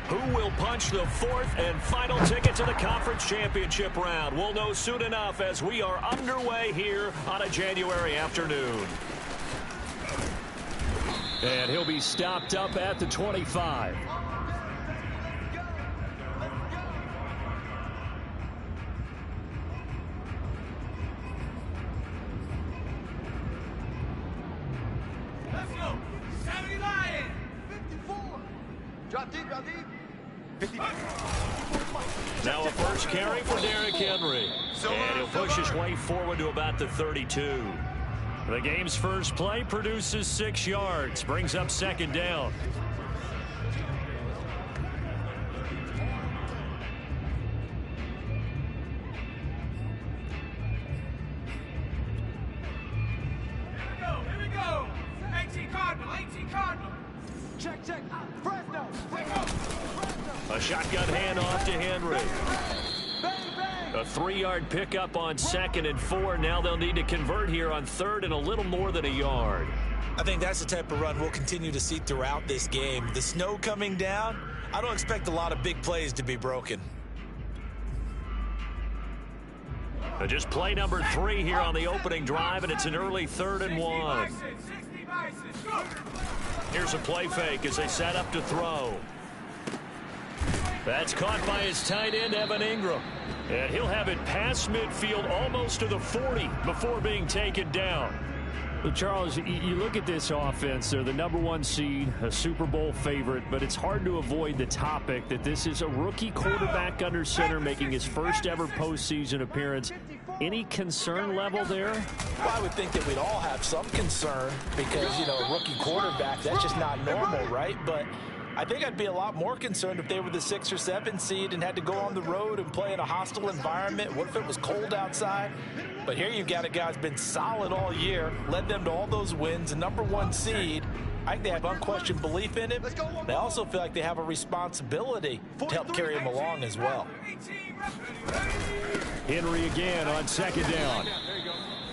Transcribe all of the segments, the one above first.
Who will punch the fourth and final ticket to the conference championship round? We'll know soon enough as we are underway here on a January afternoon. And he'll be stopped up at the 25. Let's go. 70 Lions. 54. Drop deep, drop deep. 50. Now a first carry for Derrick Henry. And he'll push his way forward to about the 32. The game's first play produces 6 yards, brings up second down. Here we go. 18 Cardinal, 18 Cardinal. Check. Fresno. A shotgun handoff to Henry. A 3-yard pickup on 2nd and 4. Now they'll need to convert here on 3rd and a little more than a yard. I think that's the type of run we'll continue to see throughout this game. The snow coming down, I don't expect a lot of big plays to be broken. Just play number 3 here on the opening drive, and it's an early 3rd and 1. Here's a play fake as they set up to throw. That's caught by his tight end, Evan Ingram. And he'll have it past midfield almost to the 40 before being taken down. Well, Charles, you look at this offense. They're the #1 seed, a Super Bowl favorite, but it's hard to avoid the topic that this is a rookie quarterback under center making his first ever postseason appearance. Any concern level there? Well, I would think that we'd all have some concern because, you know, a rookie quarterback, that's just not normal, right? But I think I'd be a lot more concerned if they were the 6 or 7 seed and had to go on the road and play in a hostile environment. What if it was cold outside? But here you've got a guy who's been solid all year, led them to all those wins, a #1 seed. I think they have unquestioned belief in him. They also feel like they have a responsibility to help carry him along as well. Henry again on 2nd down.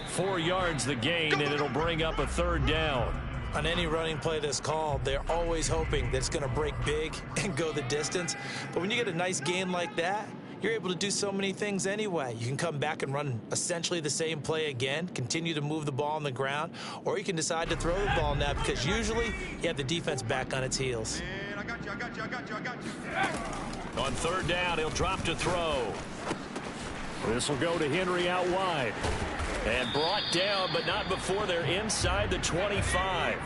4 yards the gain, and it'll bring up a 3rd down. On any running play that's called, they're always hoping that it's going to break big and go the distance. But when you get a nice gain like that, you're able to do so many things anyway. You can come back and run essentially the same play again, continue to move the ball on the ground, or you can decide to throw the ball now because usually you have the defense back on its heels. Man, I got you. On 3rd down, he'll drop to throw. This will go to Henry out wide. And brought down, but not before they're inside the 25.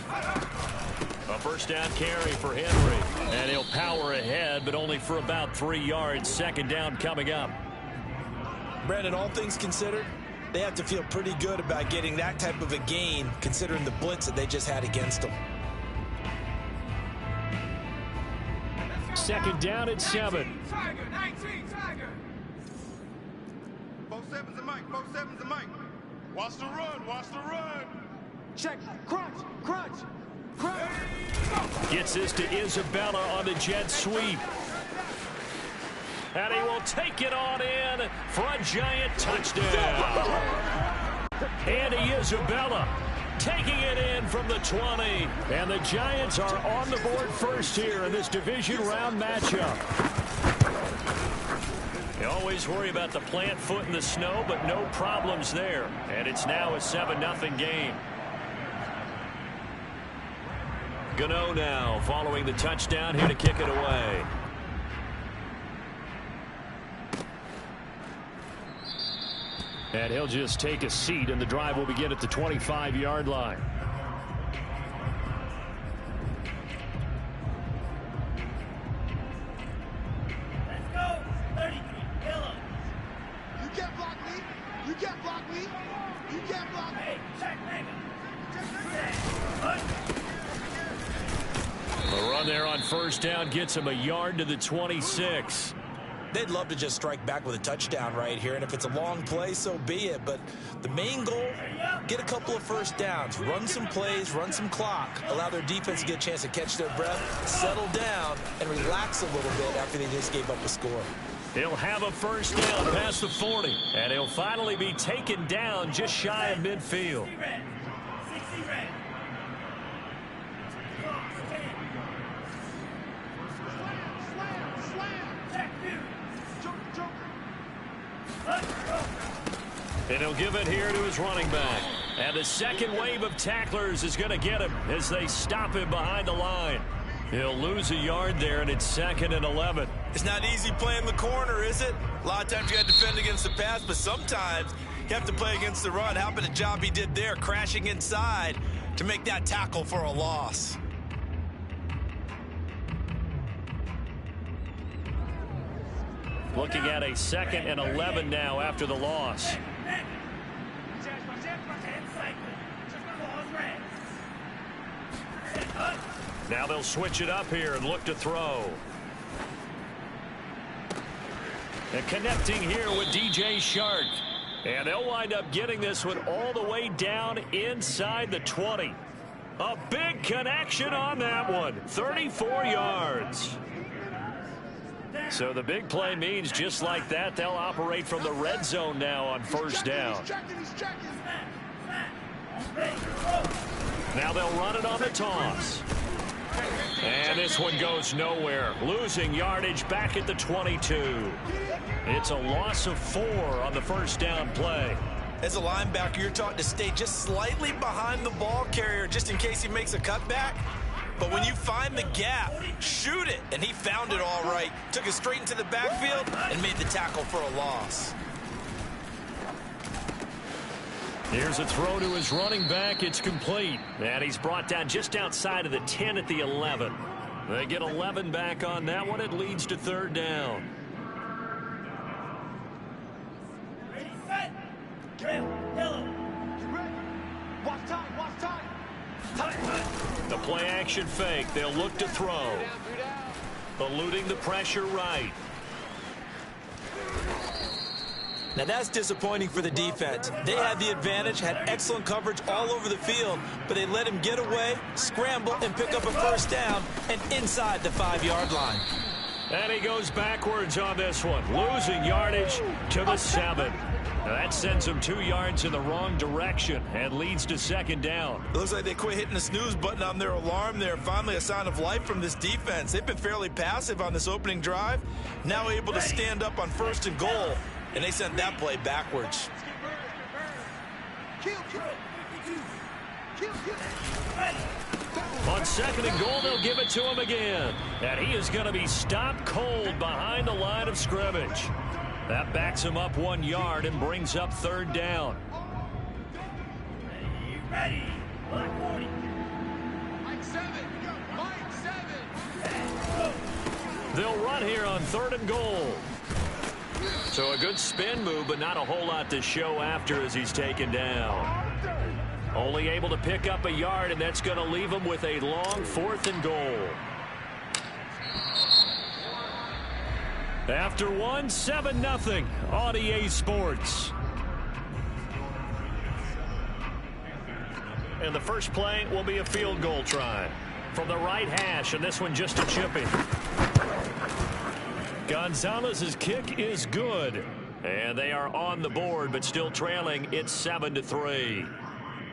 A first down carry for Henry. And he'll power ahead, but only for about 3 yards. 2nd down coming up. Brandon, all things considered, they have to feel pretty good about getting that type of a gain considering the blitz that they just had against them. 2nd down at 7. Tiger, 19, Tiger. 4-7's a Mike. Watch the run. Check, crunch. Gets this to Isabella on the jet sweep. And he will take it on in for a giant touchdown. Andy Isabella taking it in from the 20. And the Giants are on the board first here in this division round matchup. You always worry about the plant foot in the snow, but no problems there. And it's now a 7-0 game. Gano now following the touchdown here to kick it away. And he'll just take a seat, and the drive will begin at the 25-yard line. Let's go. 33, yellow. You can't block me. You can't block me. Hey, check, A run there on first down gets him a yard to the 26. They'd love to just strike back with a touchdown right here, and if it's a long play, so be it. But the main goal, get a couple of first downs, run some plays, run some clock, allow their defense to get a chance to catch their breath, settle down, and relax a little bit after they just gave up a score. He'll have a first down past the 40, and he'll finally be taken down just shy of midfield. And he'll give it here to his running back. And the second wave of tacklers is going to get him as they stop him behind the line. He'll lose a yard there, and it's 2nd and 11. It's not easy playing the corner, is it? A lot of times you got to defend against the pass, but sometimes you have to play against the run. How about the job he did there, crashing inside to make that tackle for a loss? Looking at a 2nd and 11 now after the loss. Now they'll switch it up here and look to throw. And connecting here with DJ Shark. And they'll wind up getting this one all the way down inside the 20. A big connection on that one. 34 yards. So the big play means just like that, they'll operate from the red zone now on first down. Now they'll run it on the toss. And this one goes nowhere. Losing yardage back at the 22. It's a loss of 4 on the first down play. As a linebacker, you're taught to stay just slightly behind the ball carrier just in case he makes a cutback. But when you find the gap, shoot it. And he found it all right. Took it straight into the backfield and made the tackle for a loss. Here's a throw to his running back. It's complete. And he's brought down just outside of the 10 at the 11. They get 11 back on that one. It leads to 3rd down. Ready, set. Yellow. You ready? Watch time, watch time. The play action fake. They'll look to throw. Eluding the pressure right. Now that's disappointing for the defense. They had the advantage, had excellent coverage all over the field, but they let him get away, scramble, and pick up a first down and inside the 5-yard line. And he goes backwards on this one, losing yardage to the 7. Now that sends him 2 yards in the wrong direction and leads to 2nd down. It looks like they quit hitting the snooze button on their alarm there. Finally a sign of life from this defense. They've been fairly passive on this opening drive. Now able to stand up on 1st and goal. And they sent that play backwards. On 2nd and goal, they'll give it to him again. And he is going to be stopped cold behind the line of scrimmage. That backs him up 1 yard and brings up 3rd down. Ready. Black 40. Mike 7. Mike 7. They'll run here on 3rd and goal. So a good spin move, but not a whole lot to show after as he's taken down. Only able to pick up a yard, and that's going to leave him with a long 4th and goal. After 7-0 on EA Sports. And the first play will be a field goal try from the right hash, and this one just a chipping. Gonzalez's kick is good, and they are on the board, but still trailing. It's 7-3.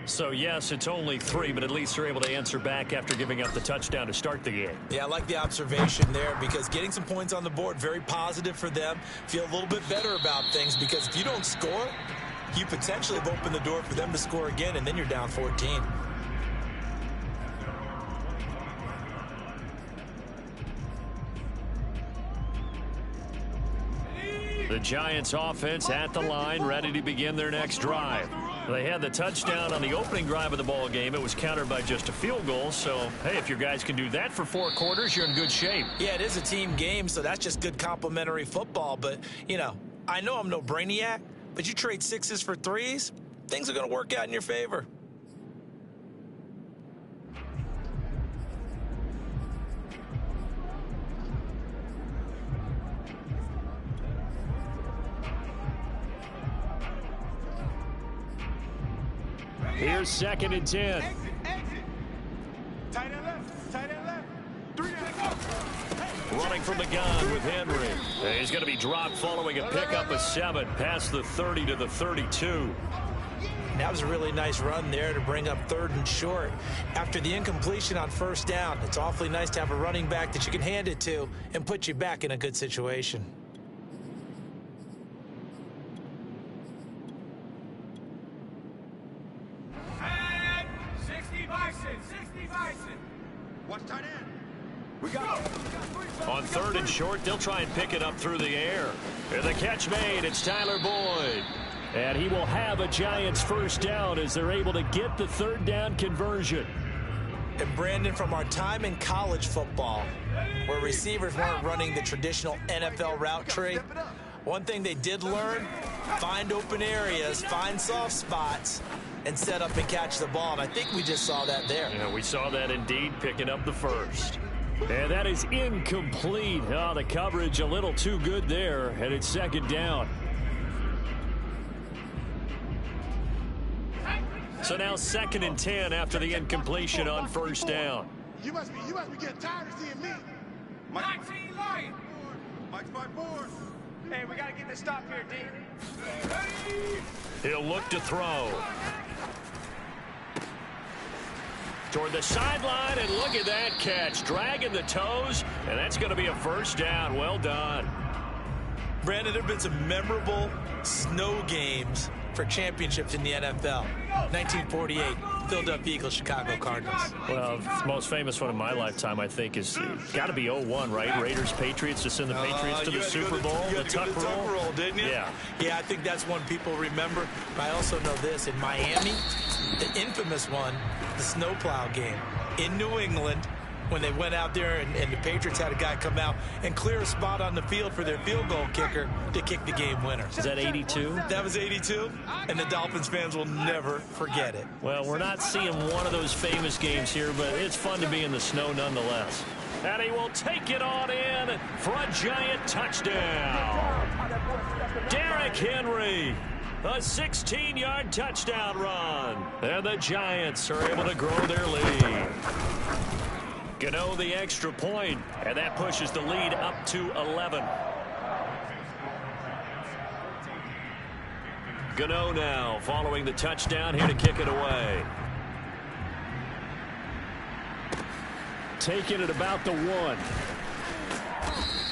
So, yes, it's only 3, but at least they're able to answer back after giving up the touchdown to start the game. Yeah, I like the observation there because getting some points on the board, very positive for them. Feel a little bit better about things because if you don't score, you potentially have opened the door for them to score again, and then you're down 14. The Giants offense at the line, ready to begin their next drive. They had the touchdown on the opening drive of the ball game. It was countered by just a field goal. So, hey, if your guys can do that for 4 quarters, you're in good shape. Yeah, it is a team game, so that's just good complimentary football. But, you know, I know I'm no brainiac, but you trade 6s for 3s, things are going to work out in your favor. Here's 2nd and 10. Exit. Tight end left. Tight end left. 3 down. Running from the gun with Henry. He's going to be dropped following a pickup of 7 past the 30 to the 32. That was a really nice run there to bring up 3rd and short. After the incompletion on 1st down, it's awfully nice to have a running back that you can hand it to and put you back in a good situation. Watch tight end. On 3rd and short, they'll try and pick it up through the air. And the catch made. It's Tyler Boyd. And he will have a Giants first down as they're able to get the 3rd down conversion. And Brandon, from our time in college football, where receivers weren't running the traditional NFL route tree, one thing they did learn, find open areas, find soft spots, and set up and catch the ball. And I think we just saw that there. Yeah, we saw that indeed, picking up the first. And that is incomplete. Oh, the coverage a little too good there, and it's 2nd down. So now 2nd and 10 after the incompletion on 1st down. You must be getting tired of seeing me. Mike's by board. Hey, we got to get this stop here, D. He'll look to throw. Toward the sideline, and look at that catch. Dragging the toes, and that's going to be a first down. Well done. Brandon, there have been some memorable snow games for championships in the NFL. 1948, Philadelphia Eagles, Chicago Cardinals. Well, the most famous one in my lifetime, I think, is got to be 01, right? Raiders, Patriots, to send the Patriots to the Super Bowl. You had to go to the Tuck roll, didn't you? Yeah. Yeah, I think that's one people remember. But I also know this. In Miami, the infamous one, the snowplow game in New England, when they went out there and the Patriots had a guy come out and clear a spot on the field for their field goal kicker to kick the game winner. Is that 82? That was 82, and the Dolphins fans will never forget it. Well, we're not seeing one of those famous games here, but it's fun to be in the snow nonetheless. And he will take it on in for a Giant touchdown. Derrick Henry, a 16-yard touchdown run. And the Giants are able to grow their lead. Gano the extra point, and that pushes the lead up to 11. Gano now following the touchdown, here to kick it away. Taking it about the 1.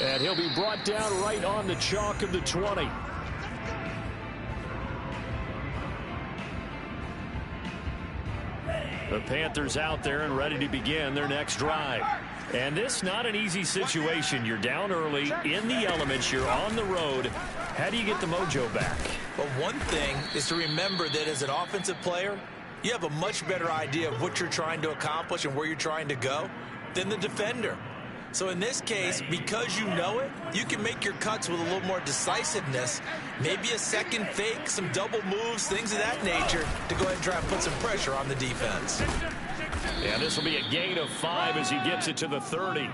And he'll be brought down right on the chalk of the 20. The Panthers out there and ready to begin their next drive. And this not an easy situation. You're down early, in the elements, you're on the road. How do you get the mojo back? Well, one thing is to remember that as an offensive player, you have a much better idea of what you're trying to accomplish and where you're trying to go than the defender. So in this case, because you know it, you can make your cuts with a little more decisiveness, maybe a second fake, some double moves, things of that nature, to go ahead and try and put some pressure on the defense. Yeah, this will be a gain of 5 as he gets it to the 30.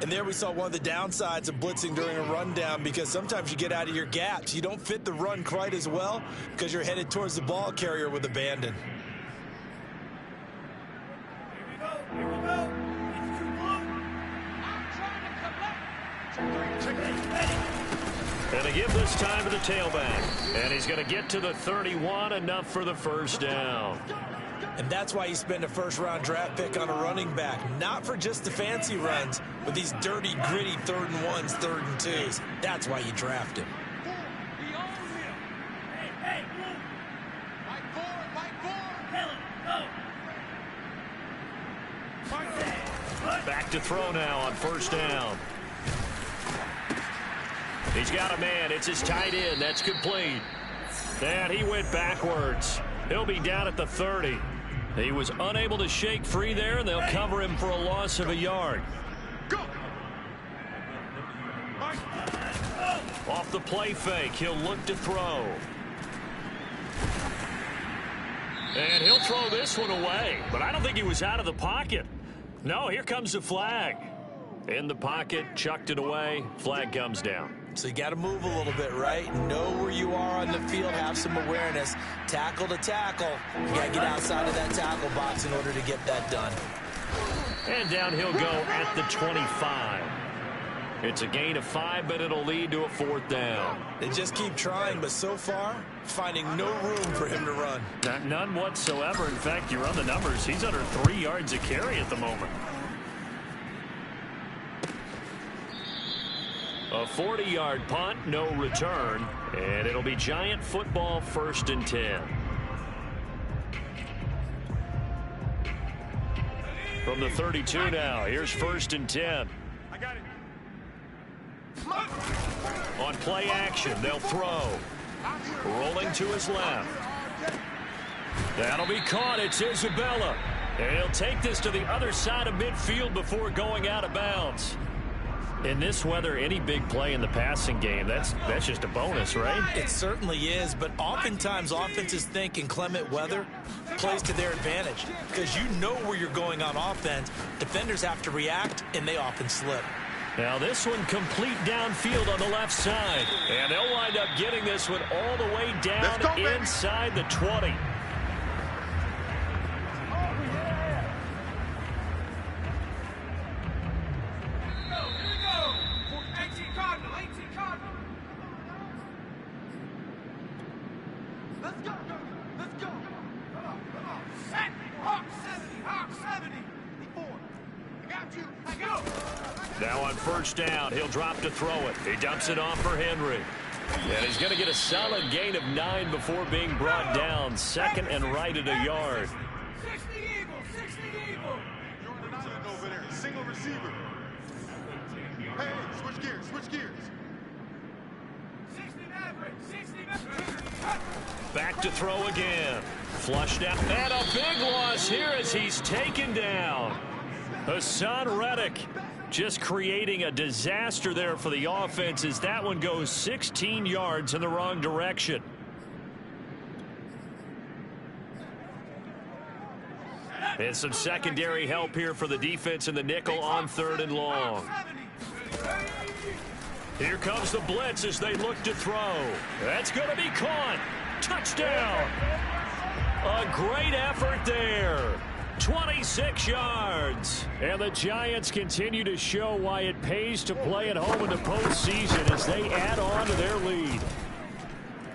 And there we saw one of the downsides of blitzing during a rundown, because sometimes you get out of your gaps. You don't fit the run quite as well because you're headed towards the ball carrier with abandon. Here we go. And they give this time to the tailback. And he's going to get to the 31, enough for the first down. And that's why you spend a first-round draft pick on a running back. Not for just the fancy runs, but these dirty, gritty 3rd and 1s, 3rd and 2s. That's why you draft him. Back to throw now on first down. He's got a man. It's his tight end. That's complete. And he went backwards. He'll be down at the 30. He was unable to shake free there, and they'll cover him for a loss of a yard. Go. Off the play fake, he'll look to throw. And he'll throw this one away, but I don't think he was out of the pocket. No, here comes the flag. In the pocket, chucked it away, flag comes down. So you got to move a little bit, right? Know where you are on the field, have some awareness. Tackle to tackle. You got to get outside of that tackle box in order to get that done. And down he'll go at the 25. It's a gain of 5, but it'll lead to a 4th down. They just keep trying, but so far, finding no room for him to run. None whatsoever. In fact, you run the numbers. He's under 3 yards a carry at the moment. A 40-yard punt, no return, and it'll be Giant football, 1st and 10. From the 32 now, here's 1st and 10. I got it. On play action, they'll throw. Rolling to his left. That'll be caught. It's Isabella. And he'll take this to the other side of midfield before going out of bounds. In this weather, any big play in the passing game, that's just a bonus, right? It certainly is, but oftentimes offenses think inclement weather plays to their advantage because you know where you're going on offense. Defenders have to react, and they often slip. Now this one complete downfield on the left side. And they'll wind up getting this one all the way down inside the 20. Now on 1st down, he'll drop to throw it. He dumps it off for Henry. And he's going to get a solid gain of 9 before being brought down. 2nd and right at a yard. 60 Eagle, 60 Eagle. You're on an island over there. Single receiver. Hey, switch gears, switch gears. 60 Maverick, 60 Maverick. Back to throw again. Flushed out. And a big loss here as he's taken down. Hassan Reddick just creating a disaster there for the offense as that one goes 16 yards in the wrong direction. And some secondary help here for the defense in the nickel on 3rd and long. Here comes the blitz as they look to throw. That's going to be caught. Touchdown. A great effort there. 26 yards. And the Giants continue to show why it pays to play at home in the postseason as they add on to their lead.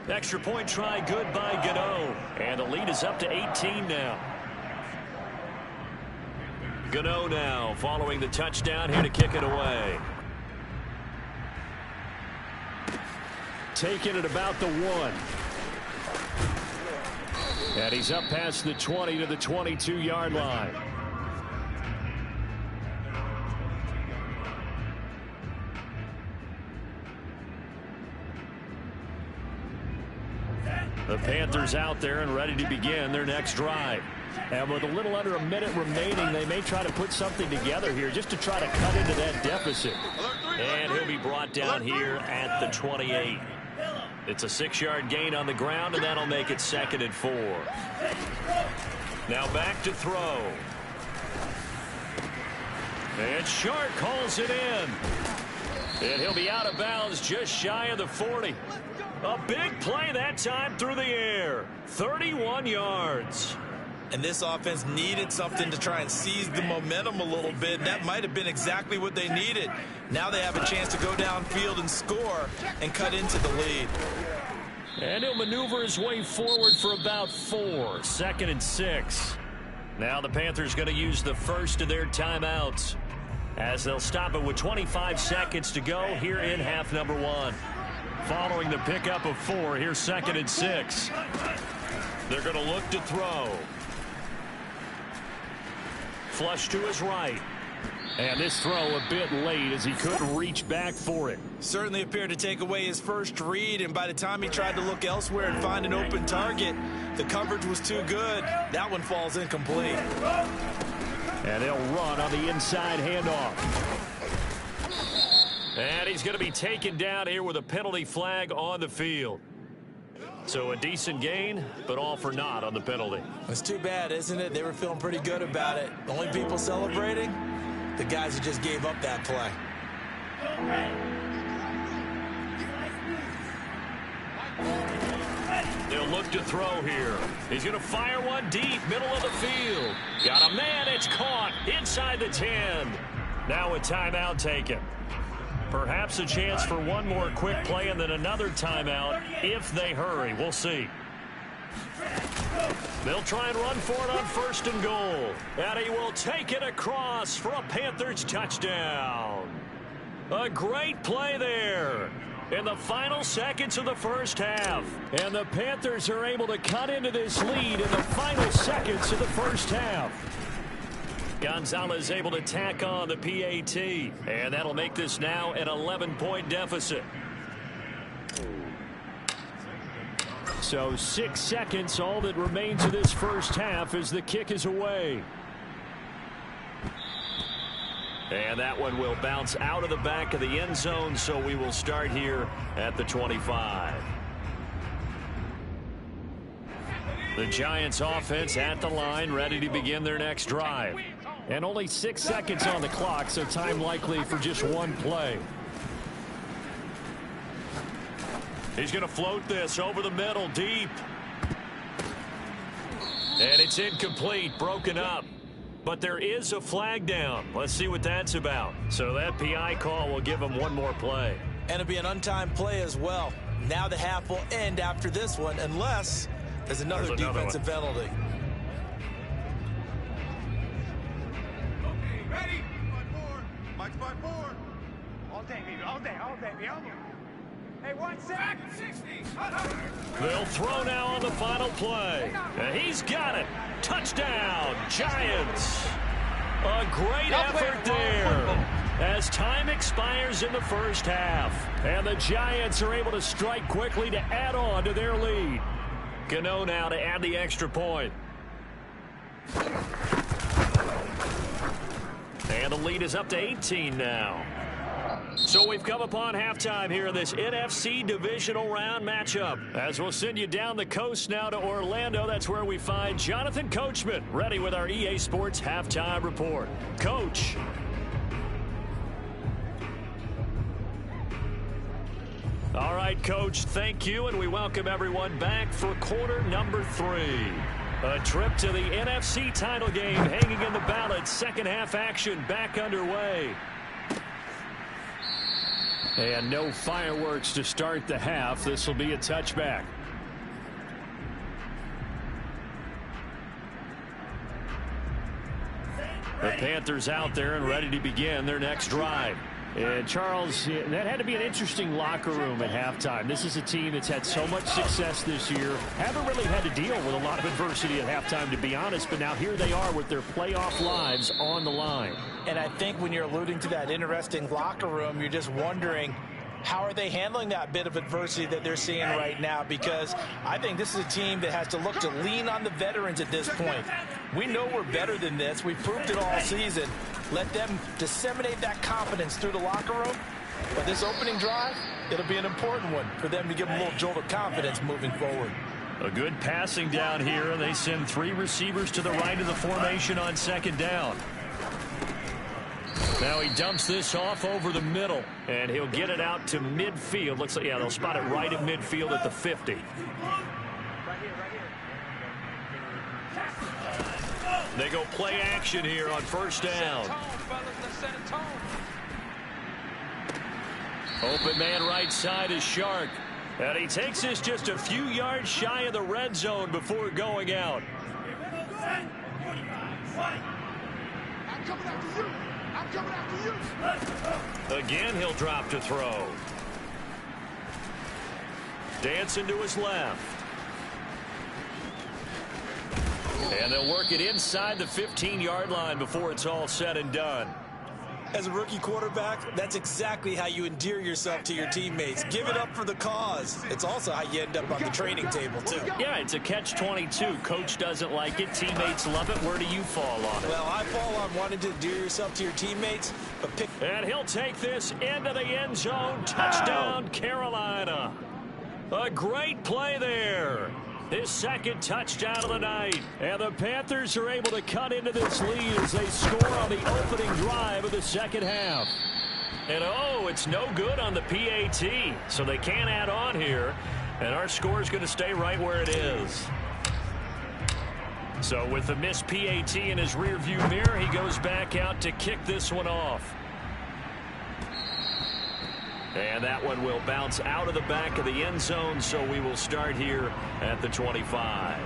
Extra point try good by Gano. And the lead is up to 18 now. Gano now following the touchdown here to kick it away. Taking it about the 1. And he's up past the 20 to the 22-yard line. The Panthers out there and ready to begin their next drive. And with a little under a minute remaining, they may try to put something together here just to try to cut into that deficit. And he'll be brought down here at the 28. It's a 6-yard gain on the ground, and that'll make it 2nd and 4. Now back to throw. And Shark calls it in. And he'll be out of bounds just shy of the 40. A big play that time through the air. 31 yards. And this offense needed something to try and seize the momentum a little bit. That might have been exactly what they needed. Now they have a chance to go downfield and score and cut into the lead. And he'll maneuver his way forward for about 4. 2nd and 6. Now the Panthers going to use the first of their timeouts as they'll stop it with 25 seconds to go here in half number 1. Following the pickup of 4, here's 2nd and 6. They're going to look to throw. Flush to his right. And this throw a bit late as he couldn't reach back for it. Certainly appeared to take away his first read, and by the time he tried to look elsewhere and find an open target, the coverage was too good. That one falls incomplete. And they'll run on the inside handoff. And he's going to be taken down here with a penalty flag on the field. So a decent gain, but all for naught on the penalty. It's too bad, isn't it? They were feeling pretty good about it. The only people celebrating, the guys who just gave up that play. They'll look to throw here. He's going to fire one deep, middle of the field. Got a man, it's caught inside the 10. Now a timeout taken. Perhaps a chance for one more quick play and then another timeout if they hurry. We'll see. They'll try and run for it on 1st and goal. And he will take it across for a Panthers touchdown. A great play there in the final seconds of the first half. And the Panthers are able to cut into this lead in the final seconds of the first half. Gonzalez able to tack on the PAT, and that'll make this now an 11-point deficit. So 6 seconds, all that remains of this first half as the kick is away. And that one will bounce out of the back of the end zone, so we will start here at the 25. The Giants offense at the line, ready to begin their next drive. And only 6 seconds on the clock, so time likely for just one play. He's going to float this over the middle, deep. And it's incomplete, broken up. But there is a flag down. Let's see what that's about. So that PI call will give him one more play. And it'll be an untimed play as well. Now the half will end after this one, unless there's another defensive penalty. Okay, ready? Mike's by four. All day, baby. All day, baby. Hey, 1 sec. 60. They'll throw now on the final play. And he's got it. Touchdown, Giants. A great effort there as time expires in the first half. And the Giants are able to strike quickly to add on to their lead. Gano now to add the extra point. And the lead is up to 18 now. So we've come upon halftime here in this NFC divisional round matchup. As we'll send you down the coast now to Orlando, that's where we find Jonathan Coachman, ready with our EA Sports halftime report. Coach. All right, Coach, thank you, and we welcome everyone back for quarter number 3. A trip to the NFC title game hanging in the balance. Second half action back underway. And no fireworks to start the half. This will be a touchback. The Panthers out there and ready to begin their next drive. And Charles, that had to be an interesting locker room at halftime. This is a team that's had so much success this year. Haven't really had to deal with a lot of adversity at halftime, to be honest. But now here they are with their playoff lives on the line. And I think when you're alluding to that interesting locker room, you're just wondering, how are they handling that bit of adversity that they're seeing right now? Because I think this is a team that has to look to lean on the veterans at this point. We know we're better than this. We've proved it all season. Let them disseminate that confidence through the locker room. But this opening drive, it'll be an important one for them to give them a little jolt of confidence moving forward. A good passing down here. They send 3 receivers to the right of the formation on second down. Now he dumps this off over the middle, and he'll get it out to midfield. Looks like, yeah, they'll spot it right at midfield at the 50. They go play action here on first down. Open man right side is Shark. And he takes this just a few yards shy of the red zone before going out. I'm coming after you. I'm coming after you. Again, he'll drop to throw. Dancing to his left. And they'll work it inside the 15-yard line before it's all said and done. As a rookie quarterback, that's exactly how you endear yourself to your teammates. Give it up for the cause. It's also how you end up on the training table, too. Yeah, it's a catch-22. Coach doesn't like it. Teammates love it. Where do you fall on it? Well, I fall on wanting to endear yourself to your teammates, but pick... And he'll take this into the end zone. Touchdown, Carolina. A great play there. His second touchdown of the night. And the Panthers are able to cut into this lead as they score on the opening drive of the second half. And oh, it's no good on the PAT, so they can't add on here. And our score is going to stay right where it is. So with the missed PAT in his rearview mirror, he goes back out to kick this one off. And that one will bounce out of the back of the end zone, so we will start here at the 25.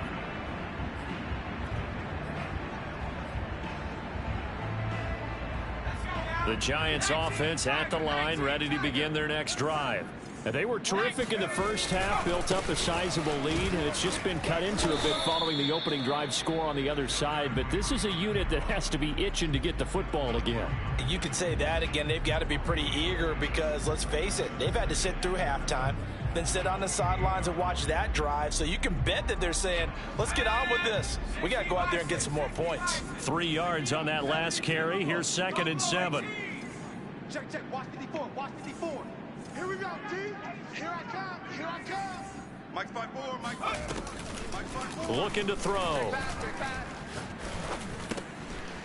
The Giants offense at the line, ready to begin their next drive. They were terrific in the first half, built up a sizable lead, and it's just been cut into a bit following the opening drive score on the other side. But this is a unit that has to be itching to get the football again. You could say that again. They've got to be pretty eager because, let's face it, they've had to sit through halftime, then sit on the sidelines and watch that drive. So you can bet that they're saying, let's get on with this. We got to go out there and get some more points. 3 yards on that last carry. Here's 2nd and 7. Check, check. Watch 54. Watch 54. Here we go, D. Here I come. Here I come. Mike's 5-4. Mike's 5-4. Looking to throw.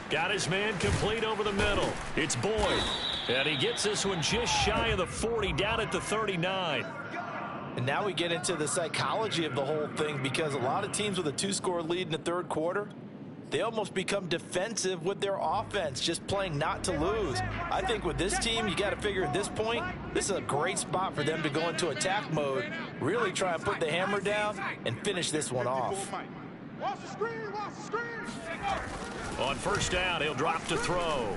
Got his man complete over the middle. It's Boyd. And he gets this one just shy of the 40, down at the 39. And now we get into the psychology of the whole thing, because a lot of teams with a 2-score lead in the third quarter, they almost become defensive with their offense, just playing not to lose. I think with this team, you got to figure at this point, this is a great spot for them to go into attack mode, really try and put the hammer down and finish this one off. Watch the screen. Watch the screen. On first down, he'll drop to throw.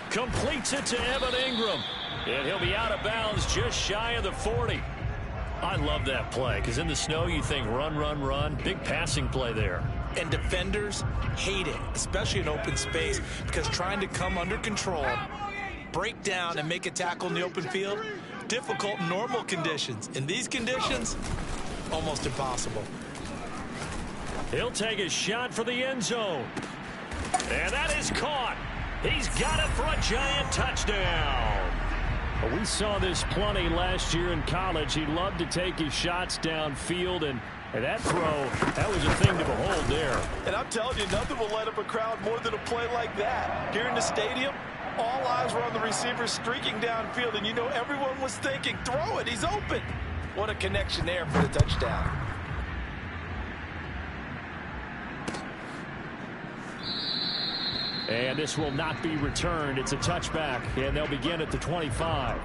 Completes it to Evan Ingram. And he'll be out of bounds just shy of the 40. I love that play, because in the snow you think run, run, run. Big passing play there. And defenders hate it, especially in open space, because trying to come under control, break down, and make a tackle in the open field, difficult in normal conditions. In these conditions, almost impossible. He'll take a shot for the end zone. And that is caught. He's got it for a Giant touchdown. We saw this plenty last year in college. He loved to take his shots downfield, and that throw, that was a thing to behold there. And I'm telling you, nothing will light up a crowd more than a play like that. Here in the stadium, all eyes were on the receiver streaking downfield, and you know everyone was thinking, throw it, he's open. What a connection there for the touchdown. And this will not be returned. It's a touchback, and they'll begin at the 25.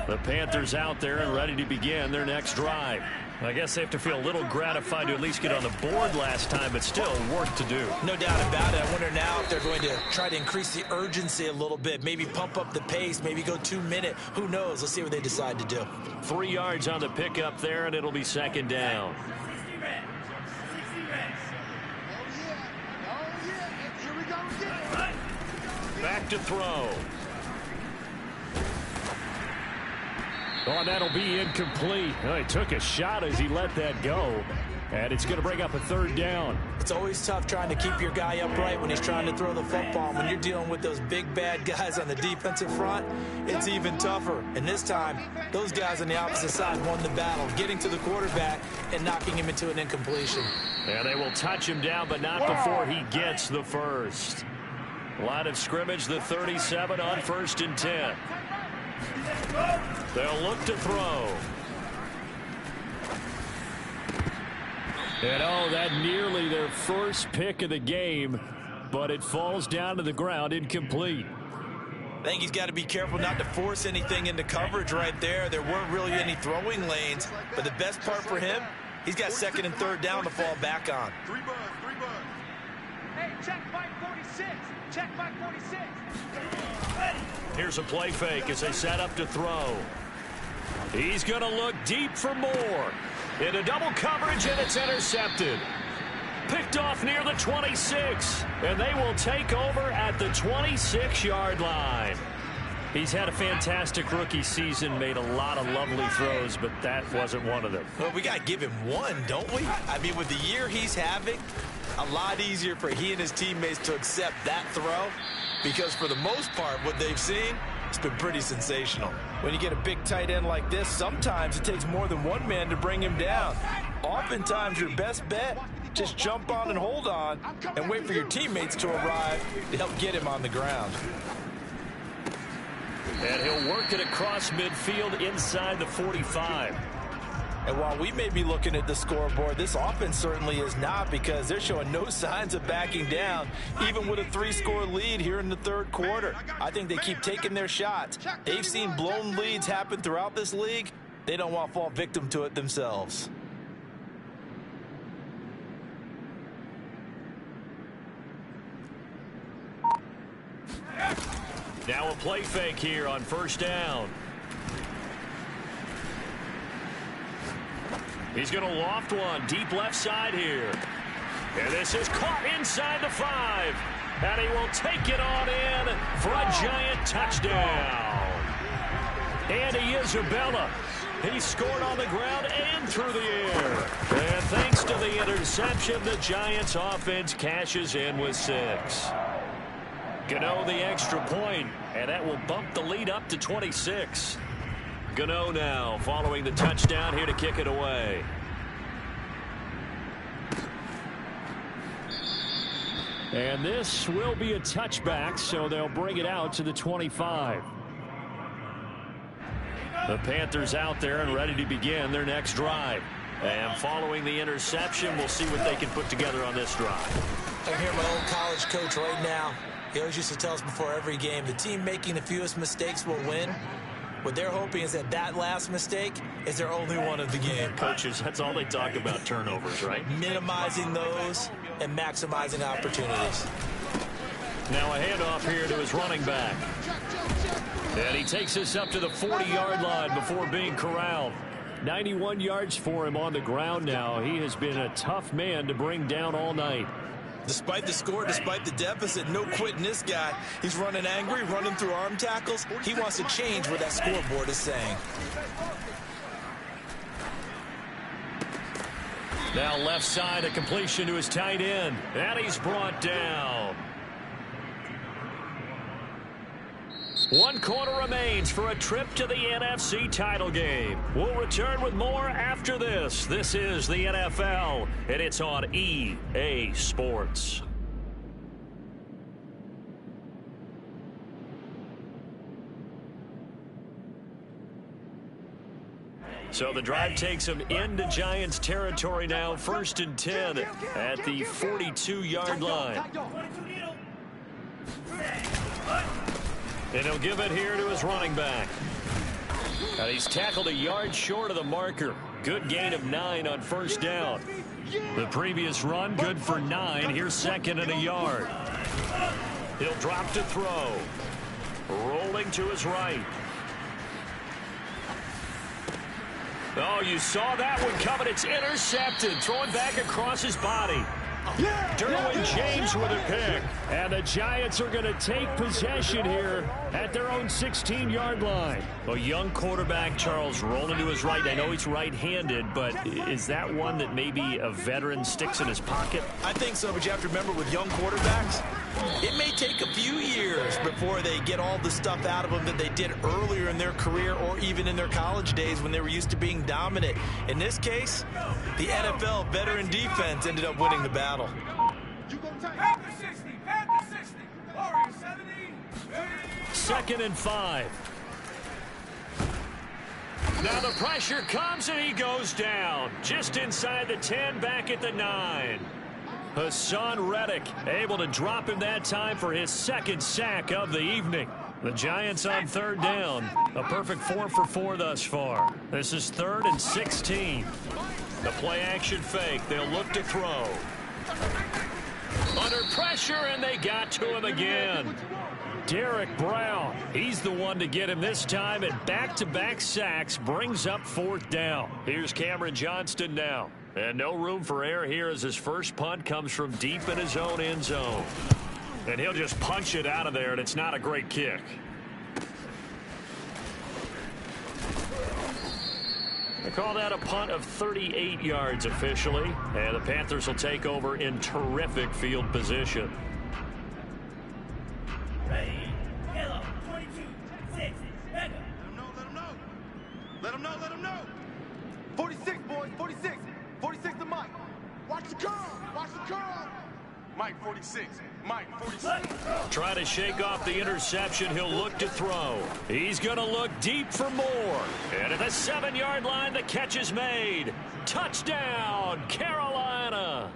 The Panthers out there and ready to begin their next drive. I guess they have to feel a little gratified to at least get on the board last time, but still work to do. No doubt about it. I wonder now if they're going to try to increase the urgency a little bit, maybe pump up the pace, maybe go 2-minute. Who knows? Let's see what they decide to do. 3 yards on the pickup there, and it'll be 2nd down. Back to throw. Oh, that'll be incomplete. Oh, he took a shot as he let that go. And it's going to bring up a 3rd down. It's always tough trying to keep your guy upright when he's trying to throw the football. When you're dealing with those big, bad guys on the defensive front, it's even tougher. And this time, those guys on the opposite side won the battle, getting to the quarterback and knocking him into an incompletion. And they will touch him down, but not before he gets the first. Line of scrimmage, the 37 on 1st and 10. They'll look to throw. And oh, that nearly their first pick of the game, but it falls down to the ground incomplete. I think he's got to be careful not to force anything into coverage right there. There weren't really any throwing lanes, but the best part for him, he's got 2nd and 3rd down to fall back on. 3 bucks. Hey, check 546. Check 546. Here's a play fake as they set up to throw. He's going to look deep for more. Into double coverage, and it's intercepted. Picked off near the 26, and they will take over at the 26-yard line. He's had a fantastic rookie season, made a lot of lovely throws, but that wasn't one of them. Well, we got to give him one, don't we? I mean, with the year he's having, a lot easier for he and his teammates to accept that throw, because for the most part, what they've seen, it's been pretty sensational. When you get a big tight end like this, sometimes it takes more than one man to bring him down. Oftentimes, your best bet, just jump on and hold on and wait for your teammates to arrive to help get him on the ground. And he'll work it across midfield inside the 45. And while we may be looking at the scoreboard, this offense certainly is not, because they're showing no signs of backing down, even with a 3-score lead here in the third quarter. I think they keep taking their shots. They've seen blown leads happen throughout this league. They don't want to fall victim to it themselves. Now a play fake here on first down. He's going to loft one deep left side here. And this is caught inside the 5. And he will take it on in for a Giant touchdown. Andy Isabella. He scored on the ground and through the air. And thanks to the interception, the Giants offense cashes in with 6. Gano the extra point, and that will bump the lead up to 26. Gano now following the touchdown here to kick it away. And this will be a touchback, so they'll bring it out to the 25. The Panthers out there and ready to begin their next drive. And following the interception, we'll see what they can put together on this drive. I hear my old college coach right now. He always used to tell us before every game, the team making the fewest mistakes will win. What they're hoping is that last mistake is their only one of the game. Coaches, that's all they talk about, turnovers, right? Minimizing those and maximizing opportunities. Now a handoff here to his running back. And he takes us up to the 40-yard line before being corralled. 91 yards for him on the ground now. He has been a tough man to bring down all night. Despite the score, despite the deficit, no quitting this guy. He's running angry, running through arm tackles. He wants to change what that scoreboard is saying. Now left side, a completion to his tight end. And he's brought down. 1 quarter remains for a trip to the NFC title game. We'll return with more after this. This is the NFL, and it's on EA Sports. So the drive takes him into Giants territory now. 1st and 10 at the 42-yard line. And he'll give it here to his running back. And he's tackled a yard short of the marker. Good gain of 9 on first down. The previous run, good for 9. Here's 2nd and a yard. He'll drop to throw. Rolling to his right. Oh, you saw that one coming. It's intercepted. Throwing back across his body. Derwin James with a pick. And the Giants are going to take possession here at their own 16-yard line. A young quarterback, Charles, rolling to his right. I know he's right-handed, but is that one that maybe a veteran sticks in his pocket? I think so, but you have to remember with young quarterbacks, it may take a few years before they get all the stuff out of them that they did earlier in their career or even in their college days when they were used to being dominant. In this case, the NFL veteran defense ended up winning the battle. Panther 60, Panther 60, Warriors 70. 2nd and 5. Now the pressure comes and he goes down. Just inside the 10, back at the 9. Hassan Reddick able to drop him that time for his 2nd sack of the evening. The Giants on 3rd down. A perfect 4 for 4 thus far. This is 3rd and 16. The play action fake. They'll look to throw. Under pressure, and they got to him again. Derek Brown, he's the one to get him this time, and back-to-back sacks brings up 4th down. Here's Cameron Johnston now. And no room for error here as his first punt comes from deep in his own end zone. And he'll just punch it out of there, and it's not a great kick. They call that a punt of 38 yards officially, and the Panthers will take over in terrific field position. Ready, yellow, 22, 6, back up. Let him know. Let him know. 46, boys, 46. 46 to Mike. Watch the curl. Watch the curl. Mike, 46. Mike, 46. Try to shake off the interception. He'll look to throw. He's going to look deep for more. And at the 7-yard line, the catch is made. Touchdown, Carolina.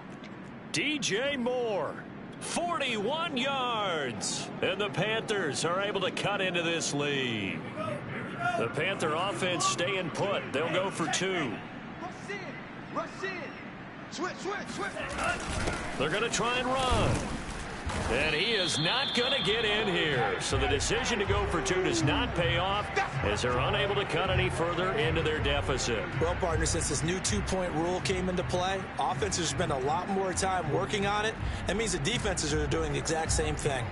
DJ Moore, 41 yards. And the Panthers are able to cut into this lead. The Panther offense staying put. They'll go for 2. Rush in. Switch. They're going to try and run. And he is not going to get in here. So the decision to go for two does not pay off as they're unable to cut any further into their deficit. Well, partner, since this new two-point rule came into play, offenses spend a lot more time working on it. That means the defenses are doing the exact same thing.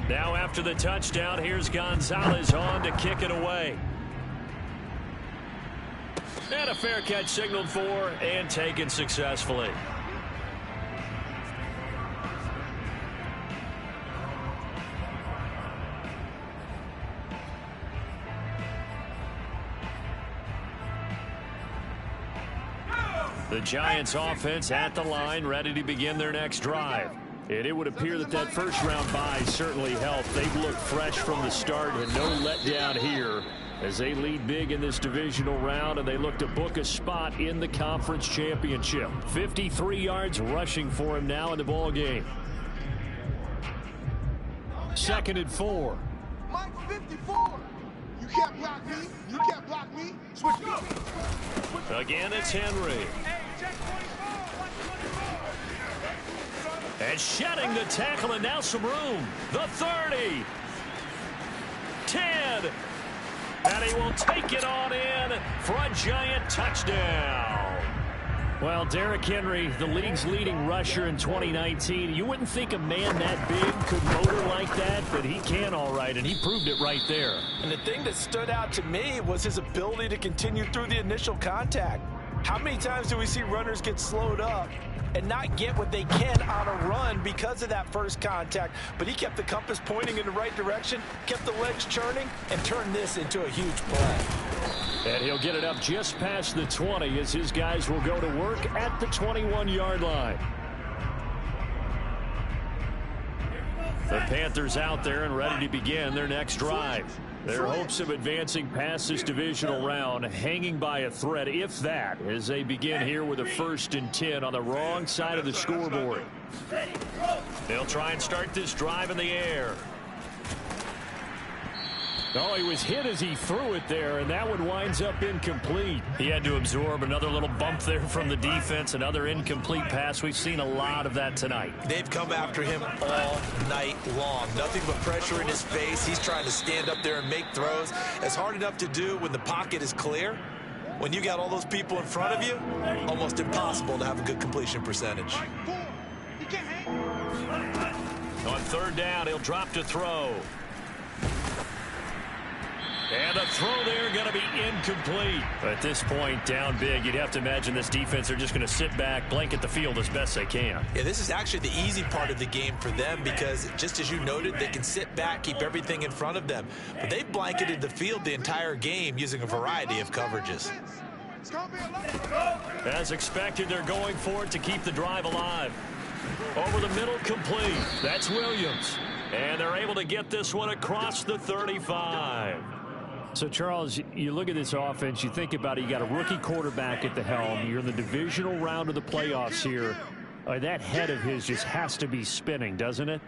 Now after the touchdown, here's Gonzalez on to kick it away. And a fair catch signaled for and taken successfully. The Giants offense at the line, ready to begin their next drive. And it would appear that that first-round bye certainly helped. They've looked fresh from the start and no letdown here as they lead big in this divisional round, and they look to book a spot in the conference championship. 53 yards rushing for him now in the ball game. 2nd and 4. Mike 54. You can't block me. You can't block me. Switch me. Again, it's Henry. And shedding the tackle, and now some room. The 30. 10. And he will take it on in for a Giant touchdown. Well, Derrick Henry, the league's leading rusher in 2019. You wouldn't think a man that big could motor like that, but he can all right, and he proved it right there. And the thing that stood out to me was his ability to continue through the initial contact. How many times do we see runners get slowed up and not get what they can on a run because of that first contact? But he kept the compass pointing in the right direction, kept the legs churning, and turned this into a huge play. And he'll get it up just past the 20 as his guys will go to work at the 21-yard line. The Panthers out there and ready to begin their next drive. Their hopes of advancing past this divisional round hanging by a thread, if that, as they begin here with a 1st and 10 on the wrong side of the scoreboard. They'll try and start this drive in the air. Oh, he was hit as he threw it there, and that one winds up incomplete. He had to absorb another little bump there from the defense, another incomplete pass. We've seen a lot of that tonight. They've come after him all night long. Nothing but pressure in his face. He's trying to stand up there and make throws. It's hard enough to do when the pocket is clear. When you got all those people in front of you, almost impossible to have a good completion percentage. On 3rd down, he'll drop to throw. And the throw there going to be incomplete. At this point, down big, you'd have to imagine this defense are just going to sit back, blanket the field as best they can. Yeah, this is actually the easy part of the game for them because, just as you noted, they can sit back, keep everything in front of them. But they've blanketed the field the entire game using a variety of coverages. As expected, they're going for it to keep the drive alive. Over the middle, complete. That's Williams. And they're able to get this one across the 35. So, Charles, you look at this offense, you think about it, you got a rookie quarterback at the helm. You're in the divisional round of the playoffs here. That head of his just has to be spinning, doesn't it?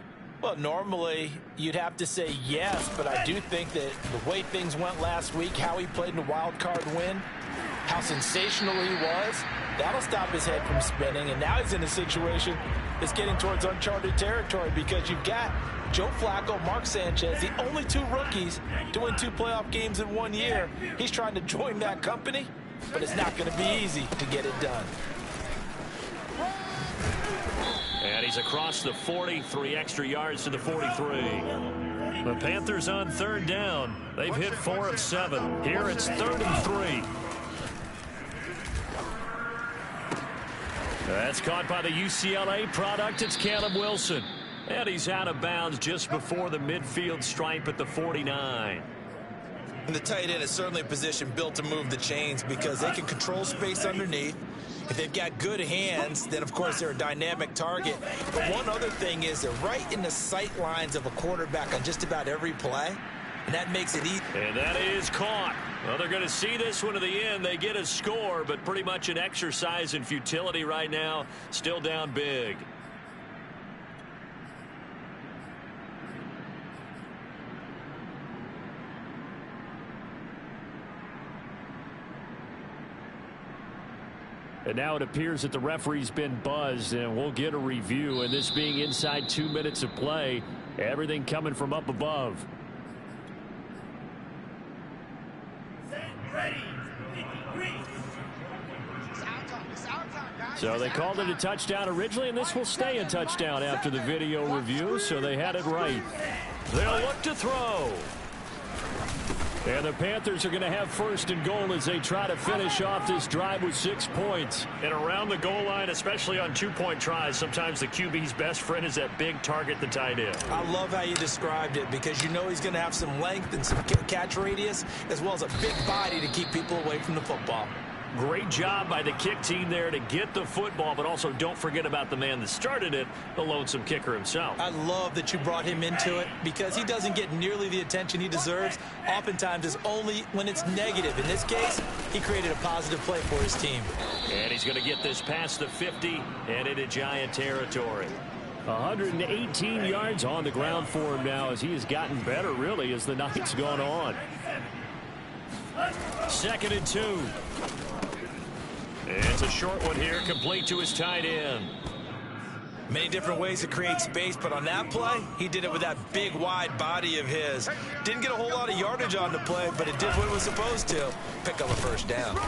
Well, normally you'd have to say yes, but I do think that the way things went last week, how he played in the wild card win, how sensational he was, that'll stop his head from spinning. And now he's in a situation that's getting towards uncharted territory because you've got Joe Flacco, Mark Sanchez, the only 2 rookies doing 2 playoff games in 1 year. He's trying to join that company, but it's not going to be easy to get it done. And he's across the 40, 3 extra yards to the 43. The Panthers on 3rd down. They've hit 4 of 7. Here it's 3rd and 3. That's caught by the UCLA product. It's Caleb Wilson. And he's out of bounds just before the midfield stripe at the 49. And the tight end is certainly a position built to move the chains because they can control space underneath. If they've got good hands, then, of course, they're a dynamic target. But one other thing is they're right in the sight lines of a quarterback on just about every play, and that makes it easy. And that is caught. Well, they're going to see this one to the end. They get a score, but pretty much an exercise in futility right now. Still down big. And now it appears that the referee's been buzzed, and we'll get a review. And this being inside 2 minutes of play, everything coming from up above. Set, ready, 53. So they called it a touchdown originally, and this will stay a touchdown after the video review, so they had it right. They'll look to throw. And the Panthers are going to have first and goal as they try to finish off this drive with 6 points. And around the goal line, especially on two-point tries, sometimes the QB's best friend is that big target, the tight end. I love how you described it because you know he's going to have some length and some catch radius as well as a big body to keep people away from the football. Great job by the kick team there to get the football, but also don't forget about the man that started it, the lonesome kicker himself. I love that you brought him into it because he doesn't get nearly the attention he deserves. Oftentimes it's only when it's negative. In this case, he created a positive play for his team. And he's going to get this past the 50 and into Giant territory. 118 yards on the ground for him now as he has gotten better, really, as the night's gone on. 2nd and 2. It's a short one here, complete to his tight end. Many different ways to create space, but on that play, he did it with that big, wide body of his. Didn't get a whole lot of yardage on the play, but it did what it was supposed to. Pick up a first down.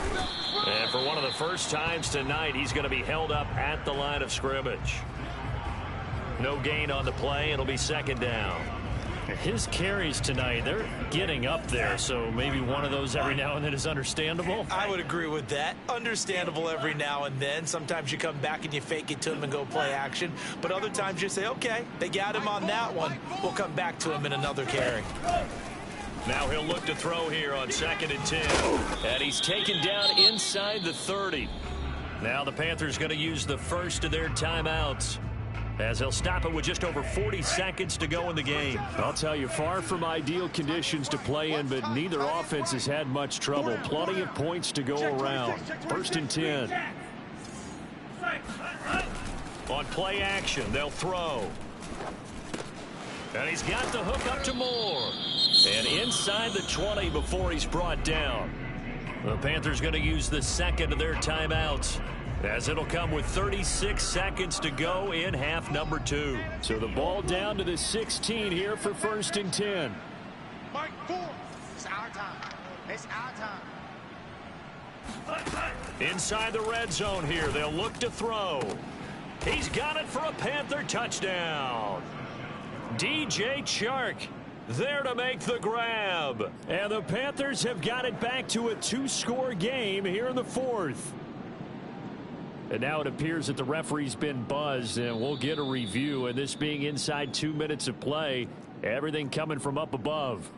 And for one of the first times tonight, he's going to be held up at the line of scrimmage. No gain on the play. It'll be 2nd down. His carries tonight, they're getting up there, so maybe one of those every now and then is understandable. I would agree with that. Understandable every now and then. Sometimes you come back and you fake it to him and go play action. But other times you say, okay, they got him on that one. We'll come back to him in another carry. Now he'll look to throw here on 2nd and 10. And he's taken down inside the 30. Now the Panthers going to use the first of their timeouts, as they'll stop it with just over 40 seconds to go in the game. I'll tell you, far from ideal conditions to play in, but neither offense has had much trouble. Plenty of points to go around. 1st and 10. On play action, they'll throw. And he's got the hook up to Moore. And inside the 20 before he's brought down. The Panthers going to use the second of their timeouts, as it'll come with 36 seconds to go in half number 2. So the ball down to the 16 here for 1st and 10. Mike, 4. It's our time. It's our time. Inside the red zone here, they'll look to throw. He's got it for a Panther touchdown. DJ Chark there to make the grab. And the Panthers have got it back to a 2-score game here in the 4th. And now it appears that the referee's been buzzed, and we'll get a review. And this being inside 2 minutes of play, everything coming from up above.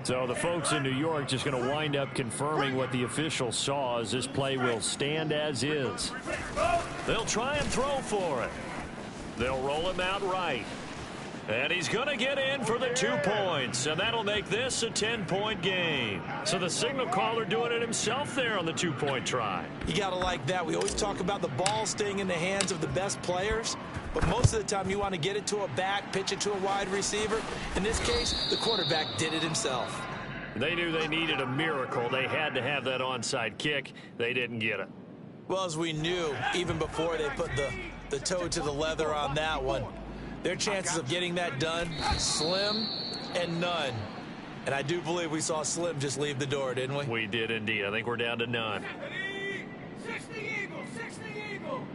So the folks in New York just going to wind up confirming what the official saw, as this play will stand as is. They'll try and throw for it. They'll roll him out right. And he's going to get in for the 2 points, and that'll make this a 10-point game. So the signal caller doing it himself there on the 2-point try. You got to like that. We always talk about the ball staying in the hands of the best players, but most of the time you want to get it to a back, pitch it to a wide receiver. In this case, the quarterback did it himself. They knew they needed a miracle. They had to have that onside kick. They didn't get it. Well, as we knew, even before they put the toe to the leather on that one, their chances of getting that done, slim and none. And I do believe we saw Slim just leave the door, didn't we? We did indeed. I think we're down to none. 60 Eagles, 60 Eagles.